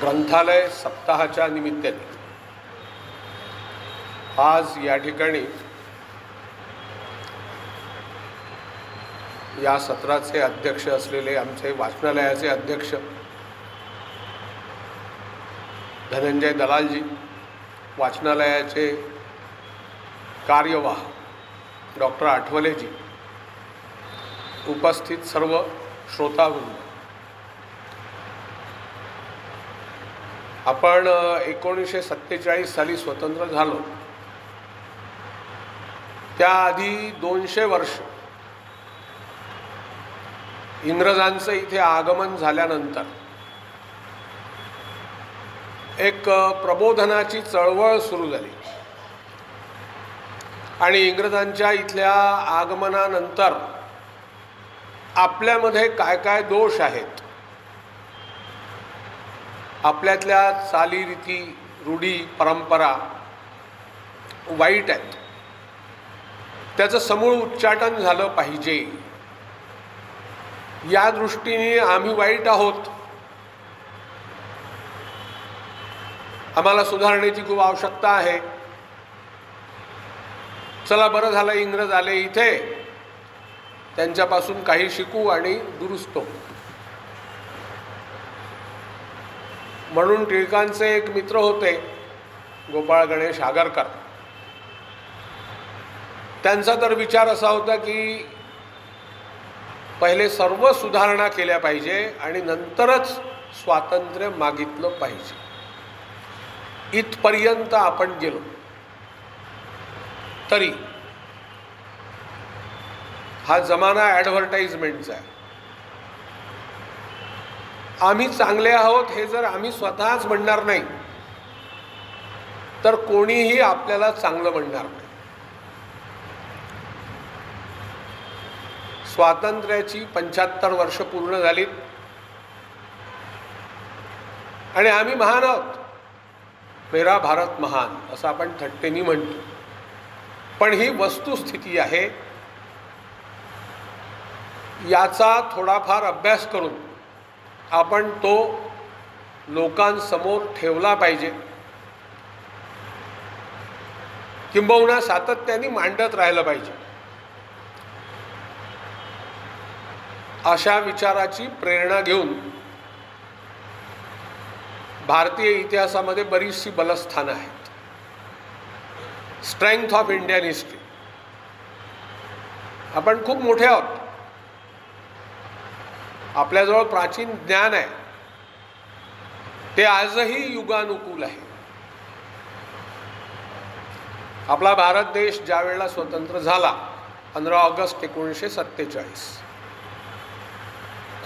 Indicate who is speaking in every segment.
Speaker 1: ग्रंथालय सप्ताहाच्या निमित्ताने आज या ठिकाणी या सत्राचे अध्यक्ष असलेले आमचे वाचनालयाचे अध्यक्ष धनंजय दलालजी, वाचनालयाचे कार्यवाह डॉक्टर आठवलेजी, उपस्थित सर्व श्रोतावृंद, आपण 1947 साली स्वतंत्र झालो. त्याआधी 200 वर्ष इंग्रजांचं इथे आगमन झाल्यानंतर एक प्रबोधनाची चळवळ सुरू झाली आणि इंग्रजांच्या इथल्या आगमनानंतर आपल्यामध्ये काय काय दोष आहेत, आपल्यातल्या चालीरीती, रूढी, परंपरा वाईट आहेत, त्याचं समूळ उच्चाटन झालं पाहिजे. या दृष्टीने आम्ही वाईट आहोत, आम्हाला सुधारण्याची खूप आवश्यकता आहे. चला बरं झालं इंग्रज आले इथे, त्यांच्यापासून काही शिकू आणि दुरुस्त. म्हणून टिळकांचे एक मित्र होते गोपाळ गणेश आगरकर. त्यांचा तर विचार असा होता की पहिले सर्व सुधारणा केल्या पाहिजे आणि नंतरच स्वातंत्र्य मागितलं पाहिजे. इथपर्यंत आपण गेलो तरी हा जमाना ॲडव्हर्टाइजमेंटचा आहे. आम्ही चांगले आहोत हे जर आम्ही स्वतःच म्हणणार नाही तर कोणीही आपल्याला चांगलं म्हणणार नाही. स्वातंत्र्याची 75 वर्ष पूर्ण झालीत आणि आम्ही महान आहोत. मेरा भारत महान असं आपण थट्टेनी म्हणतो, पण ही वस्तुस्थिती आहे. याचा थोडाफार अभ्यास करून आपण तो लोकांसमोर ठेवला पाहिजे, किंबहुना सातत्याने मांडत राहिलं पाहिजे. अशा विचाराची प्रेरणा घेऊन भारतीय इतिहासामध्ये बरीचशी बलस्थानं आहेत. Strength of Indian history. आपण खूप मोठे आहोत, आपल्याजवळ प्राचीन ज्ञान आहे, ते आजही युगानुकूल आहे. आपला भारत देश ज्या वेळेला स्वतंत्र झाला 15 ऑगस्ट 1947,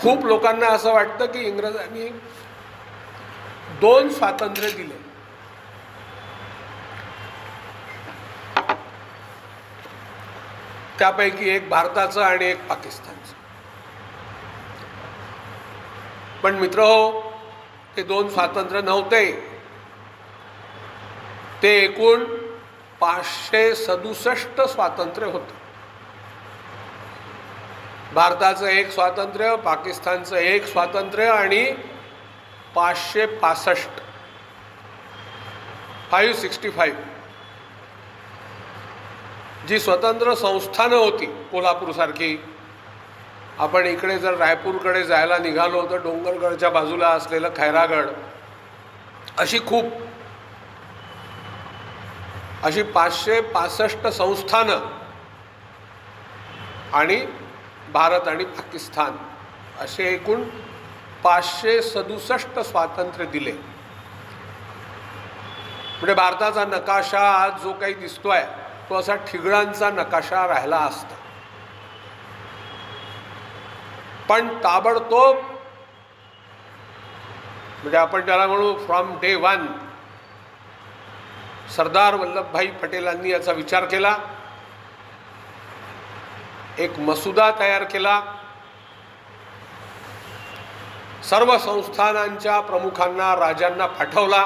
Speaker 1: खूप लोकांना असं वाटतं की इंग्रजांनी 2 स्वातंत्र्य दिले. त्यापैकी एक भारताचं आणि एक पाकिस्तानचं. पण मित्रहो, ते 2 स्वातंत्र्य नव्हते, ते एकूण 567 स्वातंत्र्य होतं. भारताचं एक स्वातंत्र्य, पाकिस्तानचं एक स्वातंत्र्य आणि 565 565 जी स्वतंत्र संस्थानं होती, कोल्हापूरसारखी. आपण इकडे जर रायपूरकडे जायला निघालो तर डोंगरगडच्या बाजूला असलेलं खैरागड, अशी 565 संस्थानं आणि भारत आणि पाकिस्तान असे एकूण 567 स्वातंत्र्य दिले. म्हणजे भारताचा नकाशा आज जो काही दिसतोय तो असा ठिगळांचा नकाशा राहिला असता. पण ताबडतोब, म्हणजे आपण त्याला म्हणू फ्रॉम डे 1, सरदार वल्लभभाई पटेलांनी याचा विचार केला, एक मसुदा तयार केला, सर्व संस्थानांच्या प्रमुखांना, राजांना पाठवला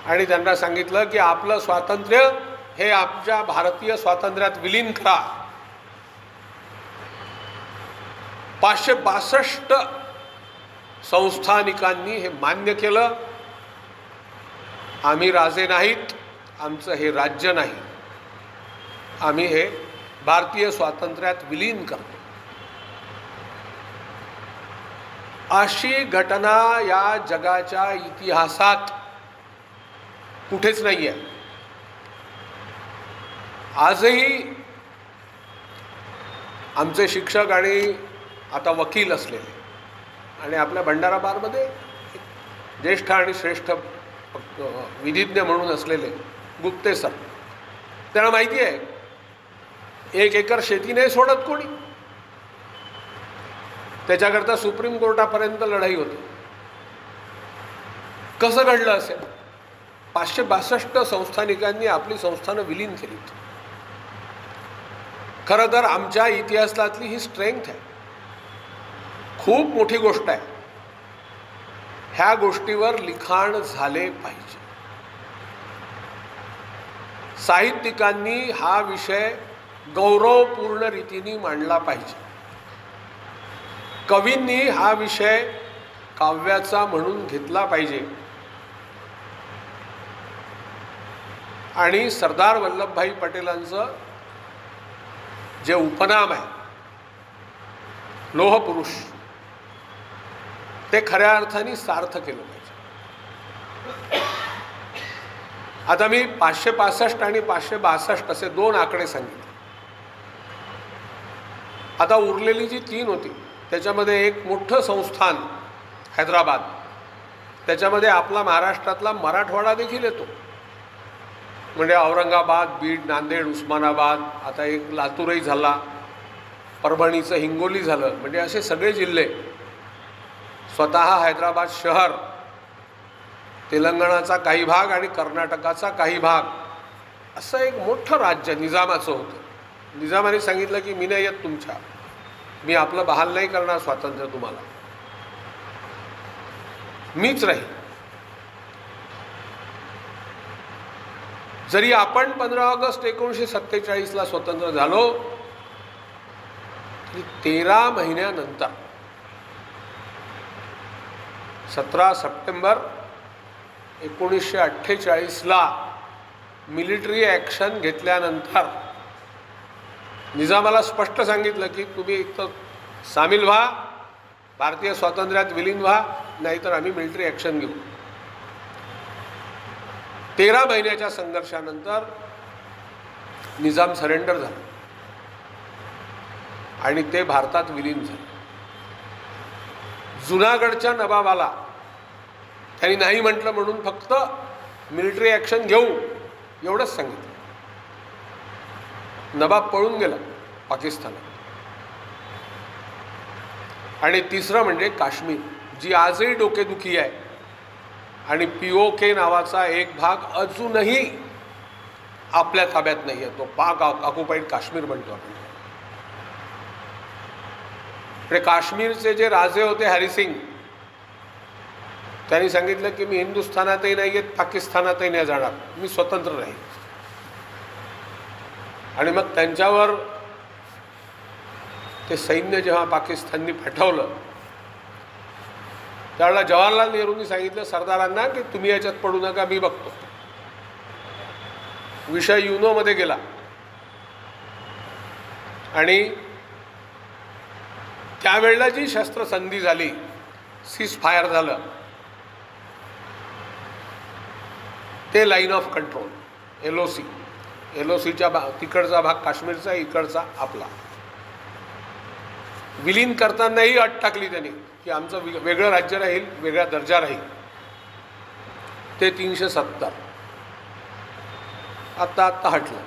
Speaker 1: आणि त्यांना सांगितलं की आपलं स्वातंत्र्य हे आमच्या भारतीय स्वातंत्र्यात विलीन करा. 562 संस्थानिकांनी हे मान्य केलं, आम्ही राजे नाहीत, आमचं हे राज्य नाही, आम्ही हे भारतीय स्वातंत्र्यात विलीन करतो. अशी घटना या जगाच्या इतिहासात कुठेच नाही आहे. आजही आमचे शिक्षक आणि आता वकील असलेले आणि आपल्या भंडारा बारमध्ये एक ज्येष्ठ आणि श्रेष्ठ विधिज्ञ म्हणून असलेले गुप्ते सर, त्यांना माहिती आहे 1 एकर शेती नाही सोडत कोणी. त्याच्याकरता सुप्रीम कोर्टापर्यंत लढाई होती. कसं घडलं असेल? 562 संस्थानिकांनी आपली संस्थानं विलीन केलीत. खरं तर आमच्या इतिहासातली ही स्ट्रेंथ आहे, खूप मोठी गोष्ट आहे. ह्या गोष्टीवर लिखाण झाले पाहिजे. साहित्यिकांनी हा विषय गौरवपूर्ण रीतीने मांडला पाहिजे. कवींनी हा विषय काव्याचा म्हणून घेतला पाहिजे. आणि सरदार वल्लभभाई पटेलांचं जे उपनाम आहे लोहपुरुष, ते खऱ्या अर्थाने सार्थ केलं पाहिजे. आता मी 565 आणि 562 असे 2 आकडे सांगितले. आता उरलेली जी 3 होती त्याच्यामध्ये एक मोठं संस्थान हैदराबाद, त्याच्यामध्ये आपला महाराष्ट्रातला मराठवाडा देखील येतो. म्हणजे औरंगाबाद, बीड, नांदेड, उस्मानाबाद, आता एक लातूरही झाला, परभणीचं हिंगोली झालं, म्हणजे असे सगळे जिल्हे, स्वतः हैदराबाद शहर, तेलंगणाचा काही भाग आणि कर्नाटकाचा काही भाग, असं एक मोठं राज्य निजामाचं होतं. निजामाने सांगितलं की मी नाही येत तुमच्या, मी आपलं बहाल नाही करणार स्वातंत्र्य तुम्हाला, मीच राहील. जरी आपण 15 ऑगस्ट 1947ला स्वतंत्र झालो तरी 13 महिन्यानंतर 17 सप्टेंबर 1948ला मिलिटरी ॲक्शन घेतल्यानंतर निजामाला स्पष्ट सांगितलं की तुम्ही एक तर सामील व्हा, भारतीय स्वातंत्र्यात विलीन व्हा, नाहीतर आम्ही मिलिटरी ॲक्शन घेऊ. 13 महिन्याच्या संघर्षानंतर निजाम सरेंडर झाला आणि ते भारतात विलीन झाले. जुनागडच्या नवाबाला त्यांनी नाही म्हटलं म्हणून फक्त मिलिटरी ॲक्शन घेऊ एवढंच सांगितलं. नवाब पळून गेला पाकिस्तानात. आणि तिसरं म्हणजे काश्मीर, जी आजही डोकेदुखी आहे आणि POK नावाचा एक भाग अजूनही आपल्या ताब्यात नाही आहे. तो पाक ऑक्युपाईड काश्मीर म्हणतो आपण. म्हणजे काश्मीरचे जे राजे होते हरिसिंग, त्यांनी सांगितलं की मी हिंदुस्थानातही नाही येत, पाकिस्तानातही नाही जाणार, मी स्वतंत्र राहील. आणि मग त्यांच्यावर ते सैन्य जेव्हा पाकिस्ताननी पाठवलं त्यावेळेला जवाहरलाल नेहरूंनी सांगितलं सरदारांना की तुम्ही याच्यात पडू नका, मी बघतो. विषय युनोमध्ये गेला आणि त्यावेळेला जी शस्त्रसंधी झाली, सीज फायर झालं, ते लाईन ऑफ कंट्रोल LOC, LOCच्या तिकडचा भाग काश्मीरचा, इकडचा आपला, विलीन करतानाही अट टाकली त्यांनी की आमचं वेगळं राज्य राहील, वेगळा दर्जा राहील. ते 370 आत्ता हटलं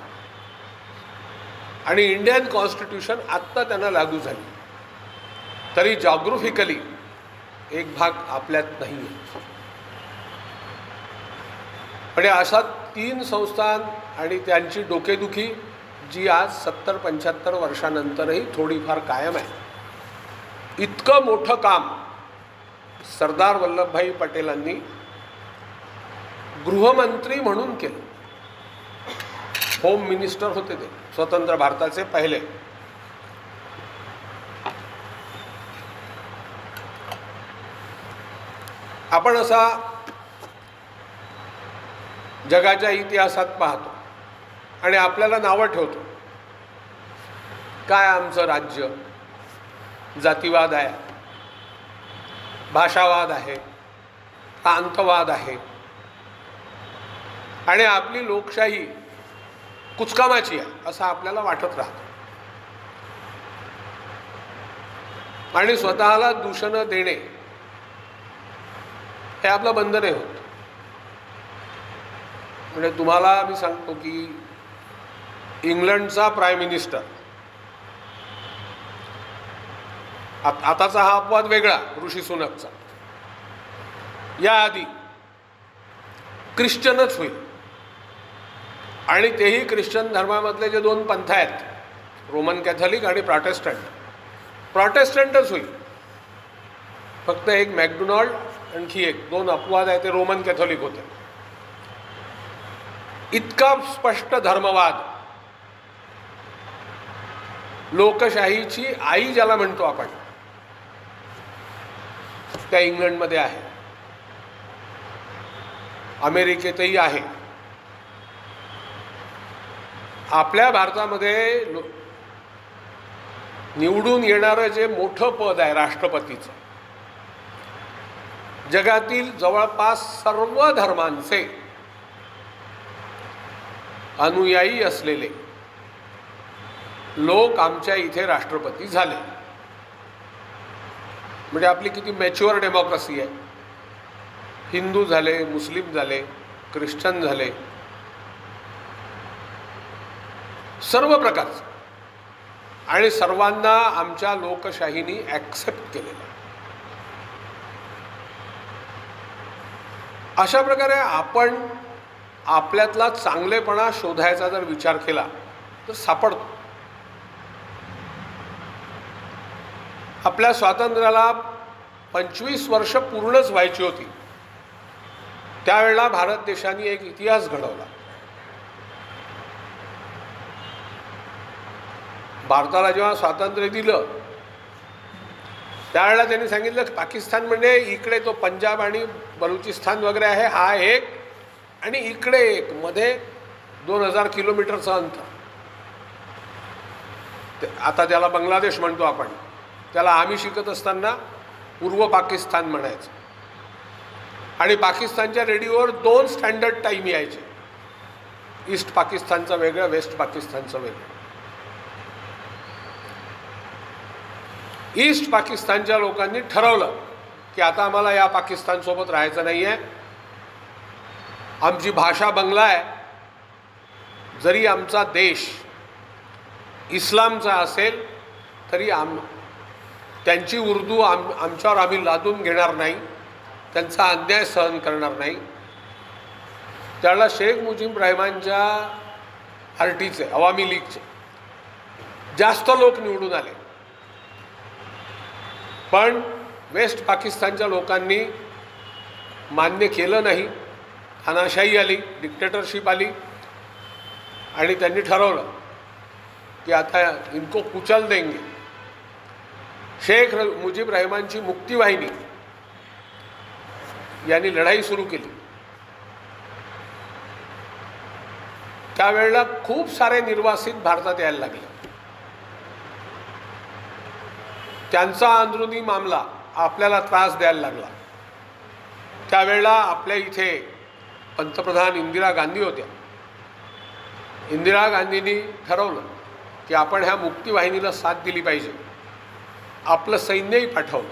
Speaker 1: आणि इंडियन कॉन्स्टिट्यूशन आत्ता त्यांना लागू झाली. तरी जॉग्राफिकली एक भाग आपल्यात नाही आहे. म्हणजे अशा 3 संस्थान आणि त्यांची डोकेदुखी जी आज 70-75 वर्षानंतरही थोडीफार कायम आहे. इतकं मोठं काम सरदार वल्लभभाई पटेलांनी गृहमंत्री म्हणून केलं. होम मिनिस्टर होते ते स्वतंत्र भारताचे पहिले. आपण असा जगाच्या इतिहासात पाहतो आणि आपल्याला नावं ठेवतो. काय आमचं राज्य जातीवाद आहे, भाषावाद आहे, प्रांतवाद आहे आणि आपली लोकशाही कुचकामाची आहे असं आपल्याला वाटत राहतं. आणि स्वतःला दूषणं देणे हे आपलं बंधन आहे होत. म्हणजे तुम्हाला मी सांगतो की इंग्लंडचा प्राईम मिनिस्टर, आताचा हा अपवाद वेगळा ऋषी सुनकचा, याआधी ख्रिश्चनच होईल आणि तेही ख्रिश्चन धर्मामधले जे दोन पंथ आहेत, रोमन कॅथलिक आणि प्रॉटेस्टंटच होईल. फक्त एक मॅकडोनाल्ड, आणखी एक दोन अपवाद आहे, ते रोमन कॅथोलिक होते. इतका स्पष्ट धर्मवाद, लोकशाहीची आई ज्याला म्हणतो आपण, त्या इंग्लंडमध्ये आहे, अमेरिकेतही आहे. आपल्या भारतामध्ये निवडून येणारं जे मोठं पद आहे राष्ट्रपतीचं, जगातील जवळपास सर्व धर्मांचे अनुयायी असलेले लोक आमच्या इथे राष्ट्रपती झाले. म्हणजे आपली किती मॅच्युअर डेमोक्रेसी आहे. हिंदू झाले, मुस्लिम झाले, ख्रिश्चन झाले, सर्व प्रकारचे, आणि सर्वांना आमच्या लोकशाहीने ॲक्सेप्ट केलेलं. अशा प्रकारे आपण आपल्यातला चांगलेपणा शोधायचा जर विचार केला तर सापडतो. आपल्या स्वातंत्र्याला 25 वर्ष पूर्णच व्हायची होती त्यावेळेला भारत देशाने एक इतिहास घडवला. भारताला जेव्हा स्वातंत्र्य दिलं त्यावेळेला त्यांनी सांगितलं की पाकिस्तान म्हणजे इकडे तो पंजाब आणि बलुचिस्तान वगैरे आहे हा एक, आणि इकडे एक, मध्ये 2000 किलोमीटरचं अंतर. आता त्याला बांगलादेश म्हणतो आपण, त्याला आम्ही शिकत असताना पूर्व पाकिस्तान म्हणायचं. आणि पाकिस्तानच्या रेडिओवर 2 स्टँडर्ड टाईम यायचे, ईस्ट पाकिस्तानचं वेगळं, वेस्ट पाकिस्तानचं वेगळं. ईस्ट पाकिस्तानच्या लोकांनी ठरवलं की आता आम्हाला या पाकिस्तानसोबत राहायचं नाही आहे. आमची भाषा बंगला आहे, जरी आमचा देश इस्लामचा असेल तरी त्यांची उर्दू आमच्यावर आम्ही लादून घेणार नाही, त्यांचा अन्याय सहन करणार नाही. त्याला शेख मुजीब रहमानच्या पार्टीचे, अवामी लीगचे जास्त लोक निवडून आले. पण वेस्ट पाकिस्तानच्या लोकांनी मान्य केलं नाही. खानाशाही आली, डिक्टेटरशिप आली, आणि त्यांनी ठरवलं की आता इनको कुचल देंगे. शेख मुजीब रहमानची मुक्तिवाहिनी यांनी लढाई सुरू केली. त्यावेळेला खूप सारे निर्वासित भारतात यायला लागले. त्यांचा अंदरुनी मामला आपल्याला त्रास द्यायला लागला. त्यावेळेला आपल्या इथे पंतप्रधान इंदिरा गांधी होत्या. इंदिरा गांधींनी ठरवलं की आपण ह्या मुक्तिवाहिनीला साथ दिली पाहिजे. आपलं सैन्यही पाठवलं.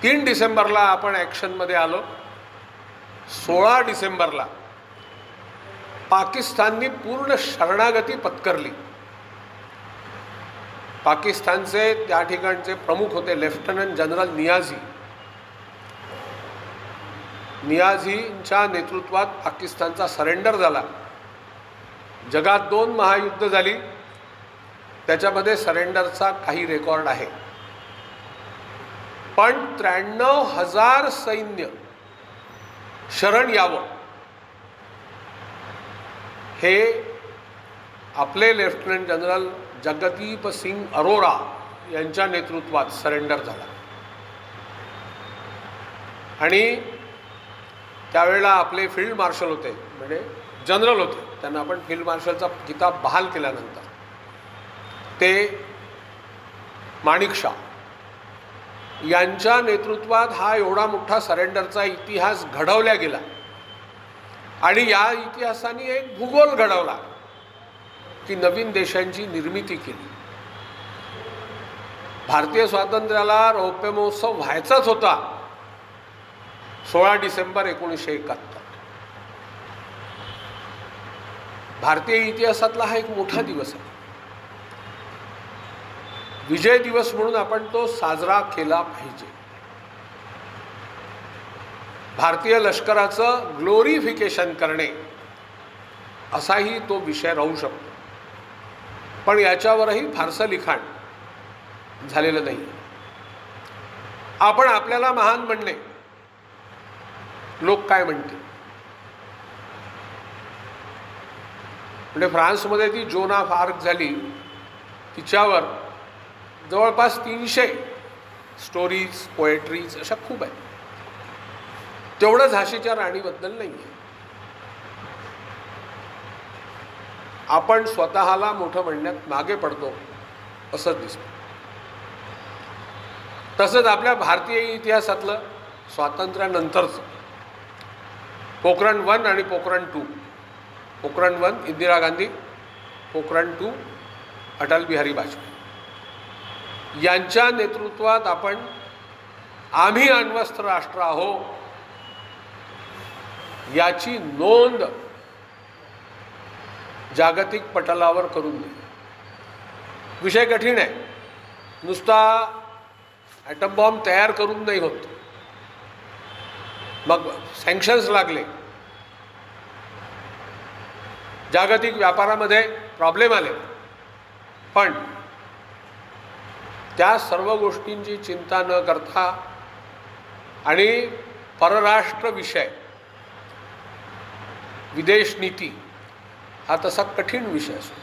Speaker 1: 3 डिसेंबरला आपण ॲक्शनमध्ये आलो. 16 डिसेंबरला पाकिस्ताननी पूर्ण शरणागती पत्करली. पाकिस्तानचे त्या ठिकाणचे प्रमुख होते लेफ्टनंट जनरल नियाझी. नियाझींच्या नेतृत्वात पाकिस्तानचा सरेंडर झाला. जगात 2 महायुद्ध झाली, त्याच्यामध्ये सरेंडरचा काही रेकॉर्ड आहे. पण 93,000 सैन्य शरण यावं हे आपले लेफ्टनंट जनरल जगदीप सिंग अरोरा यांच्या नेतृत्वात सरेंडर झाला. आणि त्यावेळेला आपले फील्ड मार्शल होते, म्हणजे जनरल होते, त्यांना आपण फील्ड मार्शलचा किताब बहाल केल्यानंतर ते माणिकशॉ यांच्या नेतृत्वात हा एवढा मोठा सरेंडरचा इतिहास घडवला गेला आणि या इतिहासाने एक भूगोल घडवला की नवीन देशांची निर्मिती केली. भारतीय स्वातंत्र्याला रौप्य महोत्सव व्हायचाच होता 16 डिसेंबर 1971. भारतीय इतिहासातला हा एक मोठा दिवस आहे. विजय दिवस म्हणून आपण तो साजरा केला पाहिजे. भारतीय लष्कराचं ग्लोरिफिकेशन करणे असाही तो विषय राहू शकतो, पण याच्यावरही फारसं लिखाण झालेलं नाही. आपण आपल्याला महान म्हणणे, लोक काय म्हणतील. म्हणजे फ्रान्समध्ये ती जोन ऑफ आर्क झाली, तिच्यावर जवळपास 300 स्टोरीज, पोएट्रीज अशा खूप आहेत. तेवढं झाशीच्या राणीबद्दल नाही आहे. आपण स्वतःला मोठं म्हणण्यात मागे पडतो असंच दिसतं. तसंच आपल्या भारतीय इतिहासातलं स्वातंत्र्यानंतरचं पोखरण 1 आणि पोखरण 2, पोखरण 1 इंदिरा गांधी, पोखरण 2 अटल बिहारी वाजपेयी यांच्या नेतृत्वात आपण आम्ही अण्वस्त्र राष्ट्र आहो याची नोंद जागतिक पटलावर करून दिली. विषय कठीण आहे. नुसता ॲटम बॉम्ब तयार करून नाही होत. मग सँक्शन्स लागले, जागतिक व्यापारामध्ये प्रॉब्लेम आले, पण त्या सर्व गोष्टींची चिंता न करता आणि परराष्ट्र विषय, विदेश नीती हा तसा कठीण विषय असतो,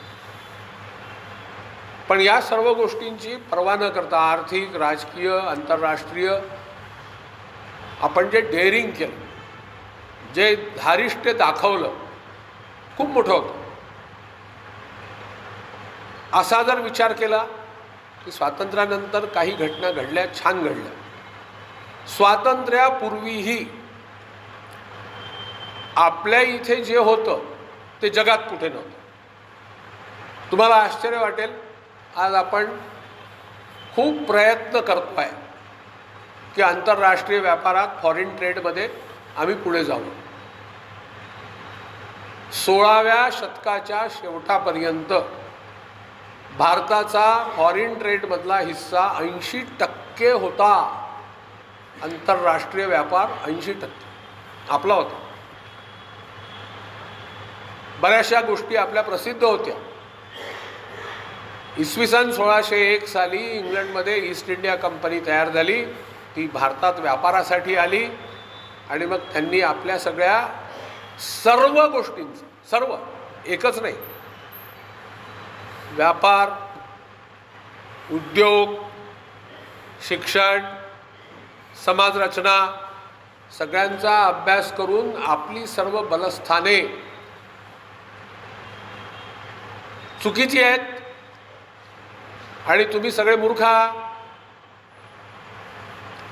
Speaker 1: पण या सर्व गोष्टींची पर्वा न करता आर्थिक, राजकीय, आंतरराष्ट्रीय आपण जे डेअरिंग केलं, जे धारिष्ट्य दाखवलं, खूप मोठं होतं. असा जर विचार केला की स्वातंत्र्यानंतर काही घटना घडल्या, छान घडल्या. स्वातंत्र्यापूर्वीही आपल्या इथे जे होतं ते जगात कुठे नव्हतं. तुम्हाला आश्चर्य वाटेल, आज आपण खूप प्रयत्न करतो आहे की आंतरराष्ट्रीय व्यापारात, फॉरेन ट्रेडमध्ये आम्ही पुढे जाऊ. 16व्या शतकाच्या शेवटापर्यंत भारताचा फॉरेन ट्रेडमधला हिस्सा 80% होता. आंतरराष्ट्रीय व्यापार 80% आपला होता. बऱ्याचशा गोष्टी आपल्या प्रसिद्ध होत्या. इसवी सन 1601 साली इंग्लंडमध्ये ईस्ट इंडिया कंपनी तयार झाली. ती भारतात व्यापारासाठी आली आणि मग त्यांनी आपल्या सगळ्या सर्व गोष्टींचं, सर्व एकच नाही, व्यापार, उद्योग, शिक्षण, समाजरचना सगळ्यांचा अभ्यास करून आपली सर्व बलस्थाने चुकीची आहेत आणि तुम्ही सगळे मूर्ख आहात,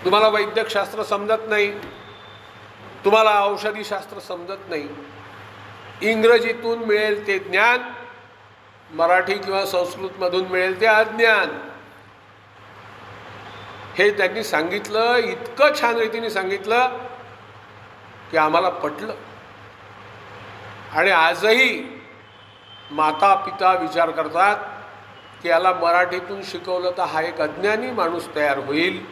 Speaker 1: तुम्हाला वैद्यकशास्त्र समजत नाही, तुम्हाला औषधीशास्त्र समजत नाही, इंग्रजीतून मिळेल ते ज्ञान मराठी किंवा संस्कृतमधून मिळेल ते अज्ञान, हे त्यांनी सांगितलं. इतकं छान रीतीने सांगितलं की आम्हाला पटलं. आणि आजही माता पिता विचार करतात की याला मराठीतून शिकवलं तर हा एक अज्ञानी माणूस तयार होईल,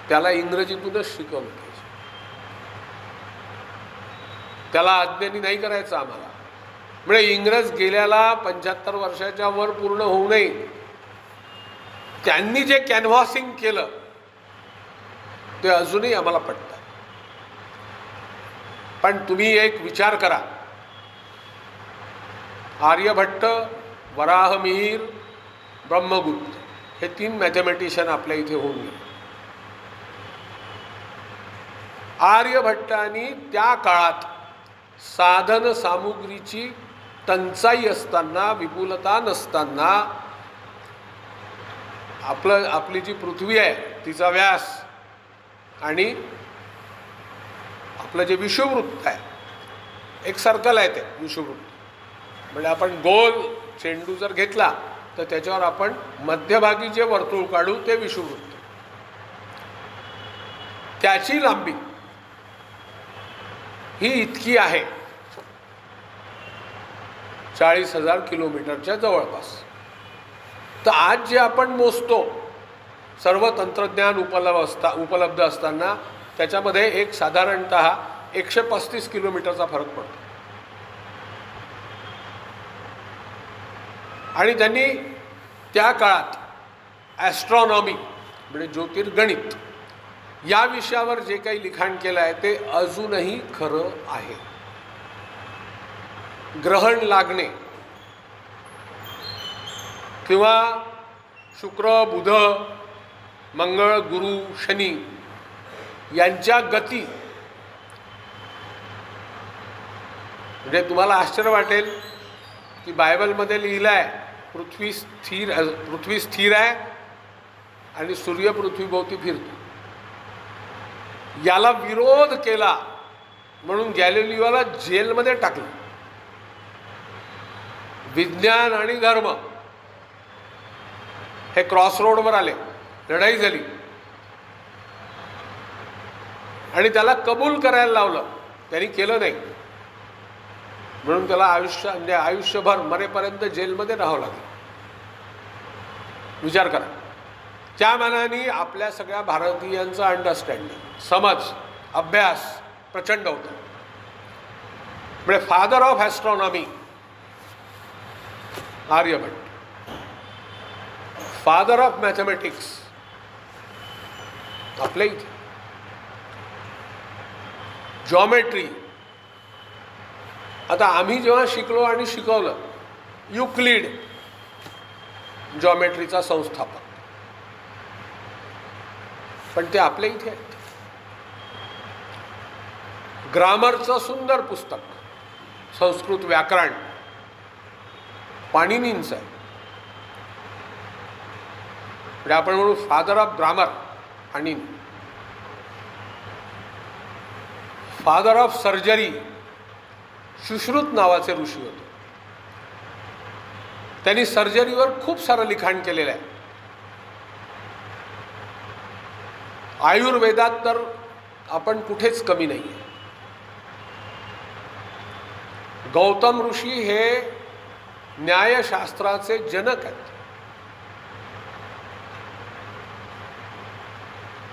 Speaker 1: त्याला इंग्रजीतूनच शिकवलं पाहिजे, त्याला अज्ञानी नाही करायचं आम्हाला. म्हणजे इंग्रज गेल्याला 75 वर्षाच्या वर पूर्ण होऊ नये, त्यांनी जे कॅनव्हासिंग केलं ते अजूनही आम्हाला पटतं. पण तुम्ही एक विचार करा, आर्यभट्ट, वराहमिहिर, ब्रह्मगुप्त हे 3 मॅथमॅटिशियन आपल्या इथे होऊन गेले. आर्यभट्टांनी त्या काळात साधन सामुग्रीची टंचाई असताना, विपुलता नसताना, आपली जी पृथ्वी आहे तिचा व्यास आणि आपलं जे विषुववृत्त आहे, एक सर्कल आहे ते विषुववृत्त, म्हणजे आपण गोल चेंडू जर घेतला तर त्याच्यावर आपण मध्यभागी जे वर्तुळ काढू ते विषुववृत्त, त्याची लांबी ही इतकी आहे, 40,000 किलोमीटरच्या जवळपास. तर आज जे आपण मोजतो सर्व तंत्रज्ञान उपलब्ध असताना त्याच्यामध्ये एक साधारणतः 135 किलोमीटरचा फरक पडतो. आणि त्यांनी त्या काळात ॲस्ट्रॉनॉमी म्हणजे ज्योतिर्गणित या विषयावर जे काही लिखाण केलं आहे ते अजूनही खरं आहे. ग्रहण लागणे किंवा शुक्र, बुध, मंगळ, गुरु, शनी यांच्या गती, म्हणजे तुम्हाला आश्चर्य वाटेल की बायबलमध्ये लिहिलं आहे पृथ्वी स्थिर आहे आणि सूर्य पृथ्वीभोवती फिरतो. याला विरोध केला म्हणून गॅलिलिओला जेलमध्ये टाकलं. विज्ञान आणि धर्म हे क्रॉसरोडवर आले, लढाई झाली आणि त्याला कबूल करायला लावलं. त्यांनी केलं नाही म्हणून त्याला आयुष्यभर मरेपर्यंत जेलमध्ये राहावं लागलं. विचार करा. त्या मानाने आपल्या सगळ्या भारतीयांचा अंडरस्टँडिंग, समज, अभ्यास प्रचंड होता. म्हणजे father of astronomy Aryabhata, father of mathematics आपल्या इथे, जॉमेट्री. आता आम्ही जेव्हा शिकलो आणि शिकवलं, युक्लिड जॉमेट्रीचा संस्थापक, पण ते आपल्या इथे आहेत. ग्रामरचं सुंदर पुस्तक, संस्कृत व्याकरण पाणिनींचं आहे. म्हणजे आपण म्हणू father of grammar Panini. Father of surgery Sushruta नावाचे ऋषी होते. त्यांनी सर्जरीवर खूप सारं लिखाण केलेलं आहे. आयुर्वेदात तर आपण कुठेच कमी नाही आहे. गौतम ऋषी हे न्यायशास्त्राचे जनक आहेत.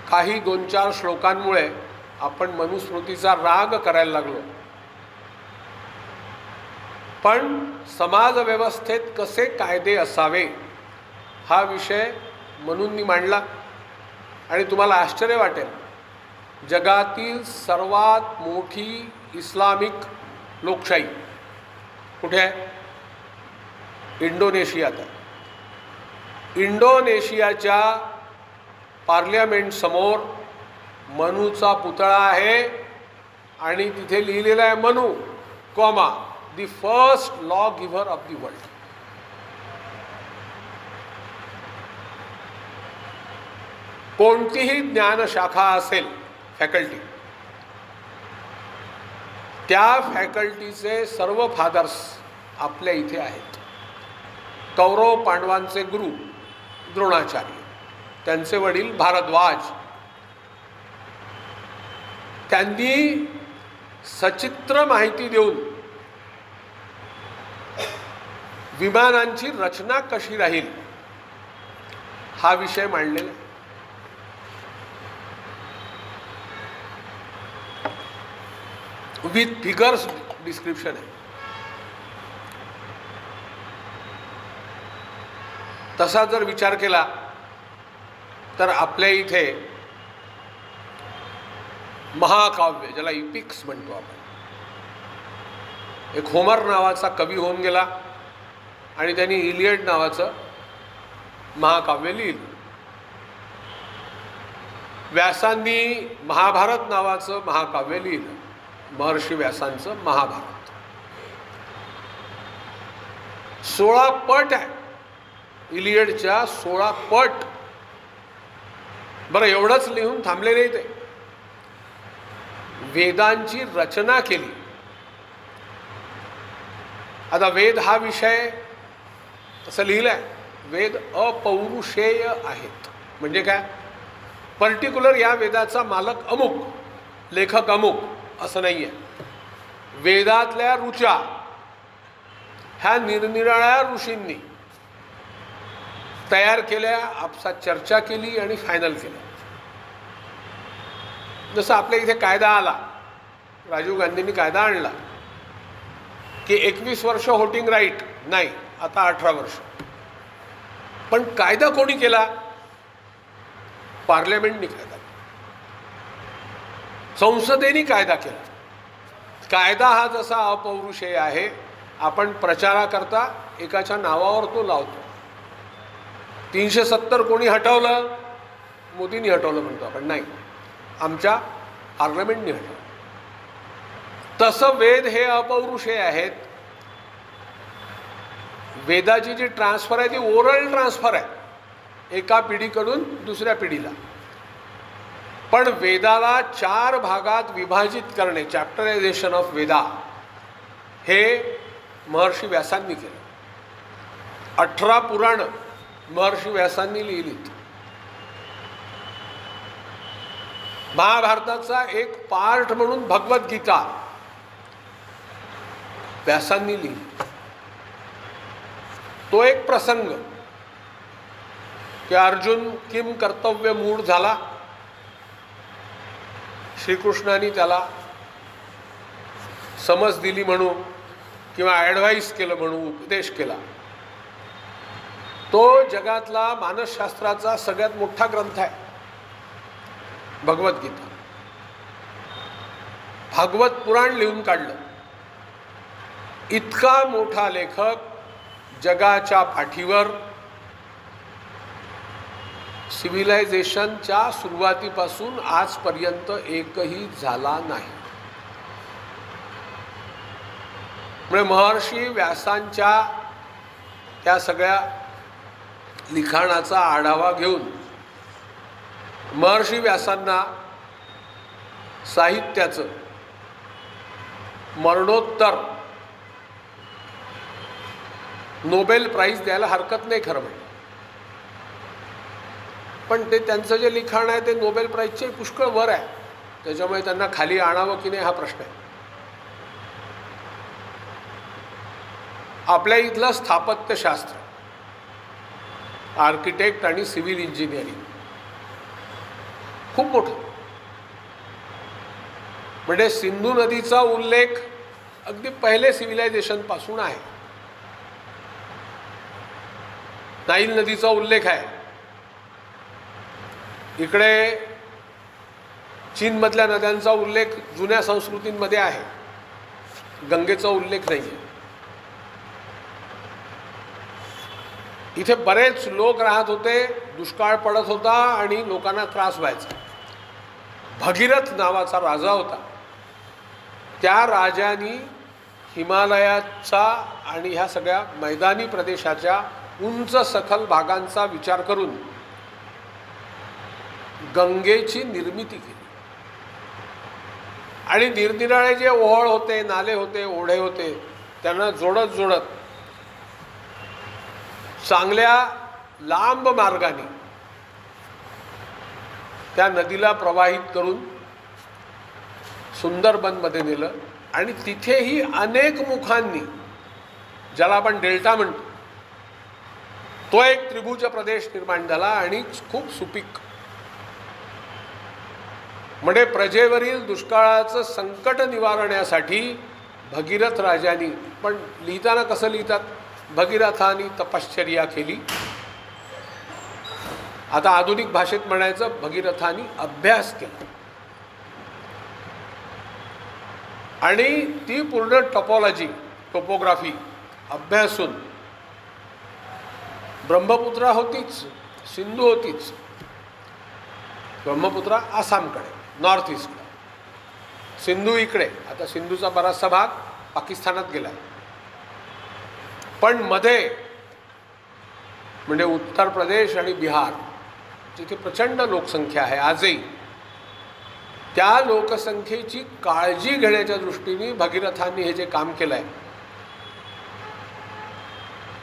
Speaker 1: काही 2-4 श्लोकांमुळे आपण मनुस्मृतीचा राग करायला लागलो, पण समाजव्यवस्थेत कसे कायदे असावे हा विषय मनूंनी मांडला. आणि तुम्हाला आश्चर्य वाटेल, जगातील सर्वात मोठी इस्लामिक लोकशाही कुठे आहे? इंडोनेशियात आहे. इंडोनेशियाच्या पार्लियामेंट समोर मनूचा पुतळा आहे आणि तिथे लिहिलेला आहे Manu, comma, the first law giver of the world. कोणतीही ज्ञानशाखा असेल, फॅकल्टी, त्या फॅकल्टीचे सर्व फादर्स आपल्या इथे आहेत. कौरव पांडवांचे गुरु द्रोणाचार्य, त्यांचे वडील भारद्वाज, त्यांनी सचित्र माहिती देऊन विमानांची रचना कशी राहील हा विषय मांडलेला आहे. विथ फिगर्स डिस्क्रिप्शन आहे. तसा जर विचार केला तर आपल्या इथे महाकाव्य, ज्याला इपिक्स म्हणतो आपण, एक होमर नावाचा कवी होऊन गेला आणि त्यांनी इलियड नावाचं महाकाव्य लिहिलं. व्यासांनी महाभारत नावाचं महाकाव्य लिहिलं. महर्षी व्यासांचं महाभारत 16 पट आहे. इलियडच्या 16 पट. बरं, एवढंच लिहून थांबले नाही ते. वेदांची रचना केली. आता वेद हा विषय असं लिहिलंय, वेद अपौरुषेय आहेत. म्हणजे काय? पर्टिक्युलर या वेदाचा मालक अमुक, लेखक अमुक असं नाही आहे. वेदातल्या ऋचा ह्या निरनिराळ्या ऋषींनी तयार केल्या, आपसात चर्चा केली आणि फायनल केलं. जसं आपल्या इथे कायदा आला, राजीव गांधींनी कायदा आणला की 21 वर्ष व्होटिंग राईट नाही, आता 18 वर्ष. पण कायदा कोणी केला? पार्लमेंटनी कायदा केला, संसदेने कायदा केला. कायदा हा जसा अपौरुषेय आहे, आपण प्रचाराकरता एकाच्या नावावर तो लावतो. 370 कोणी हटवलं? मोदींनी हटवलं म्हणतो आपण. नाही, आमच्या पार्लमेंटने हटवलं. तसं वेद हे अपौरुषेय आहेत. वेदाची जी ट्रान्सफर आहे ती ओरल ट्रान्सफर आहे, एका पिढीकडून दुसऱ्या पिढीला. पण वेदाला 4 भागात विभाजित करणे, चॅप्टरायझेशन ऑफ वेदा, हे महर्षी व्यासांनी केलं. 18 पुराण महर्षी व्यासांनी लिहिलीत. महाभारताचा एक पार्ट म्हणून भगवद्गीता व्यासांनी लिहिली. तो एक प्रसंग की अर्जुन किम कर्तव्य मूढ झाला. श्रीकृष्णाने त्याला समज दिली म्हणू किंवा ॲडवाईस केलं म्हणू, उपदेश केला. तो जगातला मानसशास्त्राचा सगळ्यात मोठा ग्रंथ आहे भगवद्गीता. भागवत पुराण लिहून काढलं. इतका मोठा लेखक जगाच्या पाठीवर सिव्हिलायझेशनच्या सुरुवातीपासून आजपर्यंत एकही झाला नाही. म्हणजे महर्षी व्यासांच्या त्या सगळ्या लिखाणाचा आढावा घेऊन महर्षी व्यासांना साहित्याचं मरणोत्तर नोबेल प्राईज द्यायला हरकत नाही खरं म्हणजे. पण ते त्यांचं जे लिखाण आहे ते नोबेल प्राईजचे पुष्कळ वर आहे. त्याच्यामुळे त्यांना खाली आणावं की नाही हा प्रश्न आहे. आपल्या इथलं स्थापत्यशास्त्र, आर्किटेक्ट आणि सिव्हिल इंजिनिअरिंग खूप मोठं. म्हणजे सिंधू नदीचा उल्लेख अगदी पहिले सिव्हिलायझेशनपासून आहे. नाईल नदीचा उल्लेख आहे. इकडे चीनमधल्या नद्यांचा उल्लेख जुन्या संस्कृतींमध्ये आहे. गंगेचा उल्लेख नाही आहे. इथे बरेच लोक राहत होते, दुष्काळ पडत होता आणि लोकांना त्रास व्हायचा. भगीरथ नावाचा राजा होता. त्या राजानी हिमालयाचा आणि ह्या सगळ्या मैदानी प्रदेशाच्या उंच सखल भागांचा विचार करून गंगेची निर्मिती केली. आणि निरनिराळे जे ओहळ होते, नाले होते, ओढे होते, त्यांना जोडत जोडत चांगल्या लांब मार्गाने त्या नदीला प्रवाहित करून सुंदरबनमध्ये नेलं. आणि तिथेही अनेक मुखांनी, ज्याला आपण डेल्टा म्हणतो, तो एक त्रिभुज प्रदेश निर्माण झाला आणि खूप सुपीक. म्हणजे प्रजेवरील दुष्काळाचं संकट निवारण्यासाठी भगीरथ राजांनी, पण लिहिताना कसं लिहितात, भगीरथांनी तपश्चर्या केली. आता आधुनिक भाषेत म्हणायचं भगीरथांनी अभ्यास केला. आणि ती पूर्ण टोपोग्राफी अभ्यासून ब्रह्मपुत्रा होतीच, सिंधू होतीच, ब्रह्मपुत्रा आसामकडे, नॉर्थ ईस्टला, सिंधू इकडे. आता सिंधूचा बराचसा भाग पाकिस्तानात गेला आहे. पण मध्ये म्हणजे उत्तर प्रदेश आणि बिहार जिथे प्रचंड लोकसंख्या आहे आजही, त्या लोकसंख्येची काळजी घेण्याच्या दृष्टीने भगीरथांनी हे जे काम केलं आहे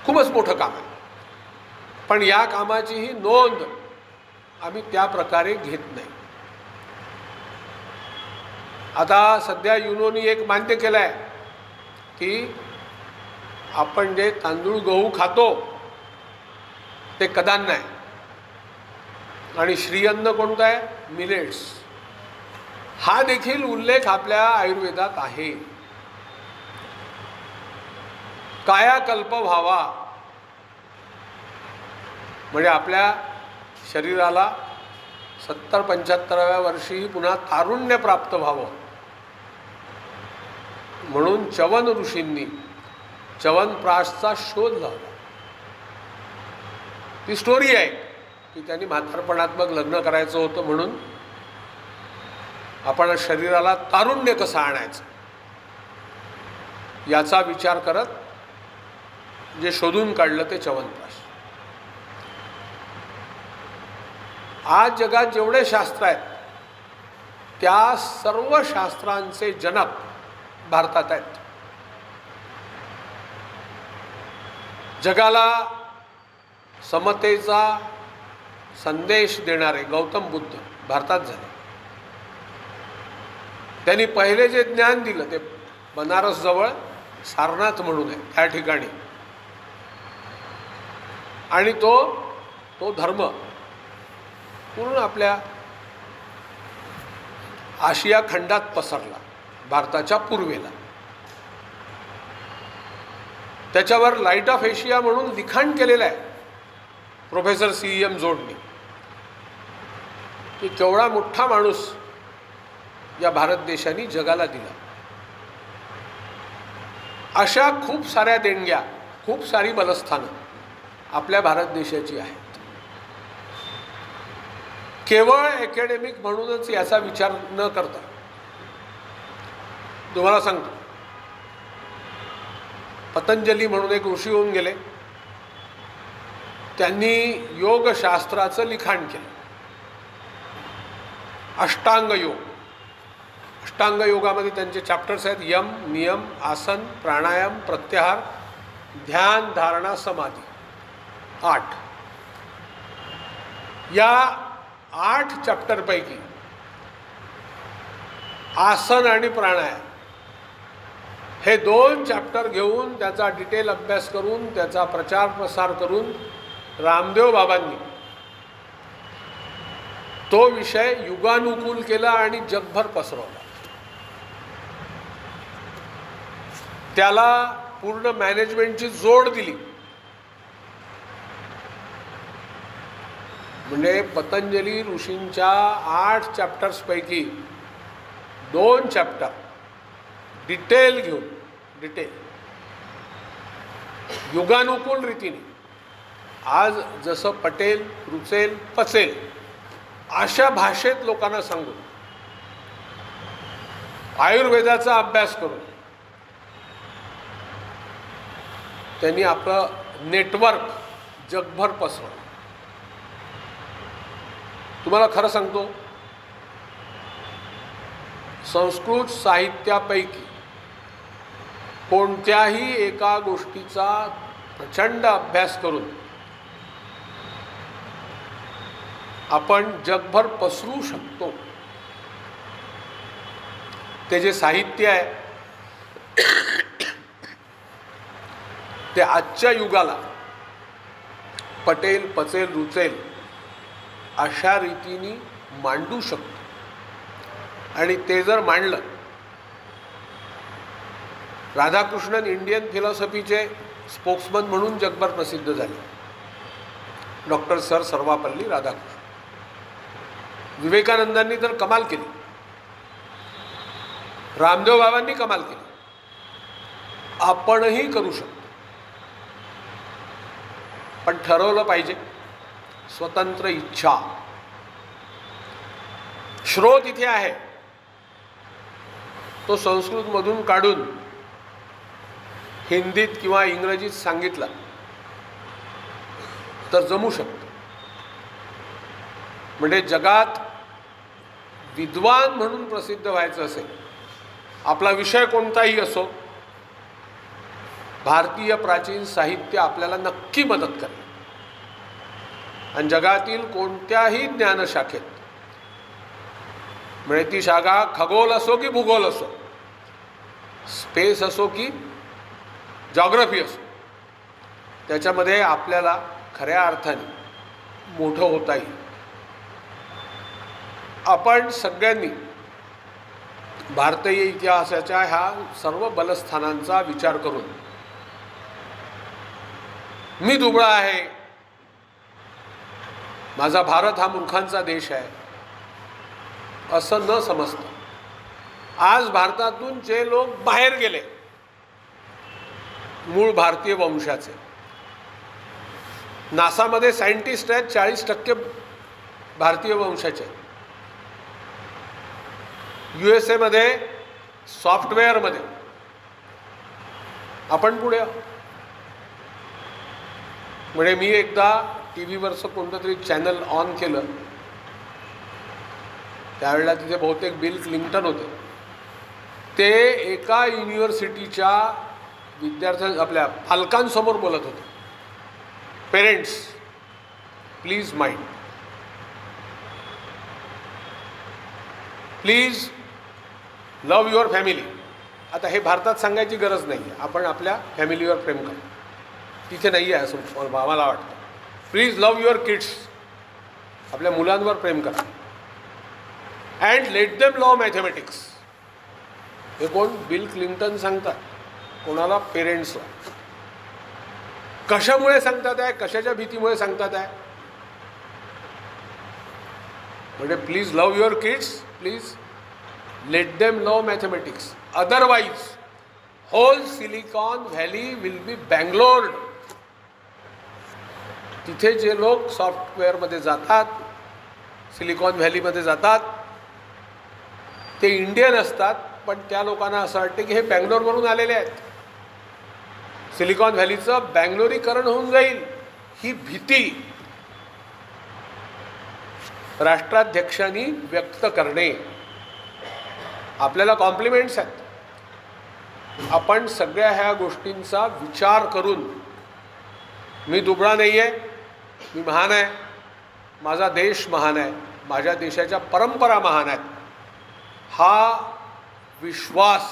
Speaker 1: खूपच मोठं काम आहे. पण या कामाचीही नोंद आम्ही त्या प्रकारे घेत नाही. आता सध्या युनोनी एक मान्य केलं आहे की आपण जे तांदूळ गहू खातो ते कदान नाही, आणि श्रीअन्न कोणतं आहे, मिलेट्स. हा देखील उल्लेख आपल्या आयुर्वेदात आहे. कायाकल्प व्हावा म्हणजे आपल्या शरीराला 70-75व्या वर्षीही पुन्हा तारुण्य प्राप्त व्हावं म्हणून चवन ऋषींनी च्यवनप्राशचा शोध लावला. ती स्टोरी आहे की त्यांनी म्हातारपणात मग लग्न करायचं होतं म्हणून आपण शरीराला तारुण्य कसं आणायचं याचा विचार करत जे शोधून काढलं ते च्यवनप्राश. आज जगात जेवढे शास्त्र आहेत त्या सर्व शास्त्रांचे जनक भारतात आहेत. जगाला समतेचा संदेश देणारे गौतम बुद्ध भारतात झाले. त्यांनी पहिले जे ज्ञान दिलं ते बनारसजवळ सारनाथ म्हणून आहे त्या ठिकाणी, आणि तो धर्म पूर्ण आपल्या आशिया खंडात पसरला, भारताच्या पूर्वेला. त्याच्यावर लाईट ऑफ एशिया म्हणून लिखाण केलेलं आहे प्रोफेसर CEM जोडनी, की केवढा मोठा माणूस या भारत देशाने जगाला दिला. अशा खूप साऱ्या देणग्या, खूप सारी बलस्थानं आपल्या भारत देशाची आहेत. केवळ अकॅडमिक म्हणूनच याचा विचार न करता तुम्हाला सांगतो, पतंजली म्हणून एक ऋषी होऊन गेले. त्यांनी योगशास्त्राचं लिखाण केलं. अष्टांग योग, अष्टांग योगामध्ये त्यांचे चॅप्टर्स आहेत यम, नियम, आसन, प्राणायाम, प्रत्याहार, ध्यान, धारणा, समाधी, 8. या 8 चॅप्टरपैकी आसन आणि प्राणायाम हे 2 चॅप्टर घेऊन त्याचा डिटेल अभ्यास करून त्याचा प्रचार प्रसार करून रामदेव बाबांनी तो विषय युगानुकूल केला आणि जगभर पसरवला. त्याला पूर्ण मॅनेजमेंटची जोड दिली. म्हणजे पतंजली ऋषींच्या 8 चॅप्टर्सपैकी 2 चॅप्टर डिटेल घेऊन, डिटेल युगानुकूल रीतीने, आज जसं पटेल, रुचेल, पचेल अशा भाषेत लोकांना सांगून, आयुर्वेदाचा अभ्यास करून त्यांनी आपलं नेटवर्क जगभर पसरवलं. तुम्हाला खरं सांगतो, संस्कृत साहित्यापैकी कोणत्याही एका गोष्टीचा प्रचंड अभ्यास करून आपण जगभर पसरू शकतो. ते जे साहित्य आहे ते आजच्या युगाला पटेल, पचेल, रुचेल अशा रीतीने मांडू शकतो. आणि ते जर मांडलं, राधाकृष्णन इंडियन फिलॉसॉफीचे स्पोक्समन म्हणून जगभर प्रसिद्ध झाले, डॉक्टर सर सर्वापल्ली राधाकृष्णन. विवेकानंदांनी तर कमाल केली, रामदेव बाबांनी कमाल केली. आपणही करू शकतो, पण ठरवलं पाहिजे, स्वतंत्र इच्छा. स्रोत इथे आहे तो संस्कृतमधून काढून हिंदीत किंवा इंग्रजीत सांगितला तर जमू शकतं. म्हणजे जगात विद्वान म्हणून प्रसिद्ध व्हायचं असेल, आपला विषय कोणताही असो, भारतीय प्राचीन साहित्य आपल्याला नक्की मदत करेल. आणि जगातील कोणत्याही ज्ञानशाखेत, म्हणजे ती शाखा खगोल असो की भूगोल असो, स्पेस असो की जॉग्रफी असो, त्याच्यामध्ये आपल्याला खऱ्या अर्थाने मोठं होता येईल. आपण सगळ्यांनी भारतीय इतिहासाच्या ह्या सर्व बलस्थानांचा विचार करून मी दुबळा आहे, माझा भारत हा मूर्खांचा देश आहे असं न समजता आज भारतातून जे लोक बाहेर गेले मूळ भारतीय वंशाचे, नासामध्ये सायंटिस्ट आहेत 40% भारतीय वंशाचे, USA मध्ये सॉफ्टवेअरमध्ये आपण पुढे आहोत. म्हणजे मी एकदा TV वरचं कोणतं तरी चॅनल ऑन केलं, त्यावेळेला तिथे बहुतेक बिल क्लिंटन होते. ते एका युनिव्हर्सिटीच्या आपल्या पालकांसमोर बोलत होते. Parents, please mind, please love your family. आता हे भारतात सांगायची गरज नाही आहे, आपण आपल्या फॅमिलीवर प्रेम करू, तिथे नाही आहे असं मला वाटतं. प्लीज लव युअर किड्स, आपल्या मुलांवर प्रेम करा. And let them love mathematics. हे कोण? बिल क्लिंटन सांगतात. कोणाला? पेरेंट्सला. कशामुळे सांगतात आहे? कशाच्या भीतीमुळे सांगतात आहे? म्हणजे please love your kids, please let them love mathematics, otherwise whole Silicon Valley will be Bangalored. तिथे जे लोक सॉफ्टवेअरमध्ये जातात, सिलिकॉन व्हॅलीमध्ये जातात, ते इंडियन असतात, पण त्या लोकांना असं वाटतं की हे बँगलोरवरून आलेले आहेत, सिलिकॉन व्हॅलीचं बँगलोरीकरण होऊन जाईल. ही भीती राष्ट्राध्यक्षांनी व्यक्त करणे आपल्याला कॉम्प्लिमेंट्स आहेत. आपण सगळ्या ह्या गोष्टींचा विचार करून, मी दुबळा नाही आहे, मी महान आहे, माझा देश महान आहे, माझ्या देशाच्या परंपरा महान आहेत, हा विश्वास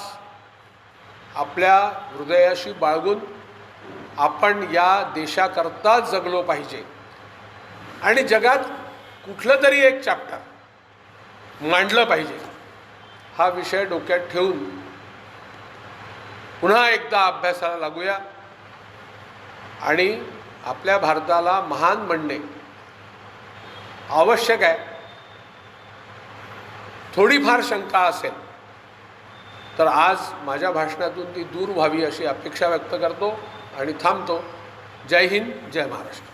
Speaker 1: आपल्या हृदयाशी बाळगून आपण या देशाकरता जगलो पाहिजे. आणि जगात कुठलं तरी एक चॅप्टर मांडलं पाहिजे, हा विषय डोक्यात ठेवून पुन्हा एकदा अभ्यासाला लागूया. आणि आपल्या भारताला महान म्हणणे आवश्यक आहे. थोडीफार शंका असेल तर आज माझ्या भाषणातून ती दूर व्हावी अशी अपेक्षा व्यक्त करतो आणि थांबतो. जय हिंद, जय महाराष्ट्र.